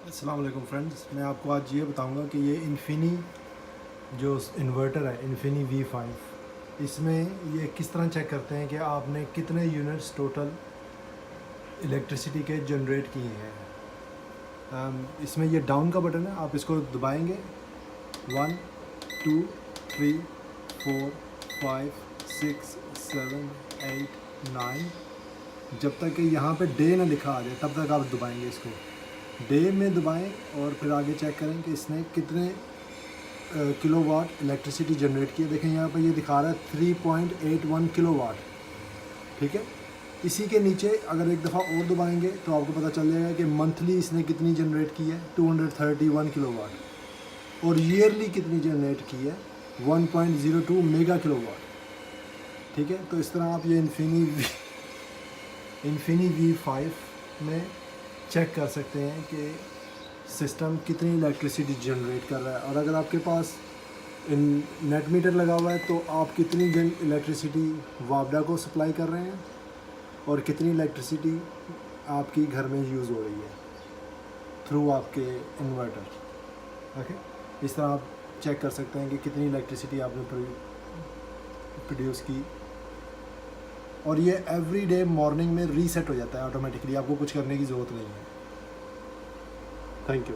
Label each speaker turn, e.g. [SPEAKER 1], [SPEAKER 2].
[SPEAKER 1] अस्सलाम वालेकुम फ्रेंड्स, मैं आपको आज ये बताऊंगा कि ये इन्फिनी जो इन्वर्टर है इन्फिनी V5, इसमें ये किस तरह चेक करते हैं कि आपने कितने यूनिट्स टोटल इलेक्ट्रिसिटी के जनरेट किए हैं। इसमें ये डाउन का बटन है, आप इसको दबाएंगे 1 2 3 4 5 6 7 8 9, जब तक कि यहाँ पे डे ना लिखा आ जाए तब तक आप दबाएंगे इसको। डे में दबाएं और फिर आगे चेक करें कि इसने कितने किलोवाट इलेक्ट्रिसिटी जनरेट की है। देखें यहाँ पर ये दिखा रहा है 3.81 किलोवाट, ठीक है। इसी के नीचे अगर एक दफ़ा और दबाएंगे तो आपको पता चल जाएगा कि मंथली इसने कितनी जनरेट की है 231 किलोवाट, और ईयरली कितनी जनरेट की है 1.02 मेगा किलोवाट, ठीक है। तो इस तरह आप ये इन्फिनी V5 में चेक कर सकते हैं कि सिस्टम कितनी इलेक्ट्रिसिटी जनरेट कर रहा है। और अगर आपके पास नेट मीटर लगा हुआ है तो आप कितनी इलेक्ट्रिसिटी वापडा को सप्लाई कर रहे हैं और कितनी इलेक्ट्रिसिटी आपकी घर में यूज़ हो रही है थ्रू आपके इन्वर्टर। ओके, इस तरह आप चेक कर सकते हैं कि कितनी इलेक्ट्रिसिटी आपने प्रोड्यूस की। और ये एवरी डे मॉर्निंग में रीसेट हो जाता है ऑटोमेटिकली, आपको कुछ करने की ज़रूरत नहीं है। Thank you.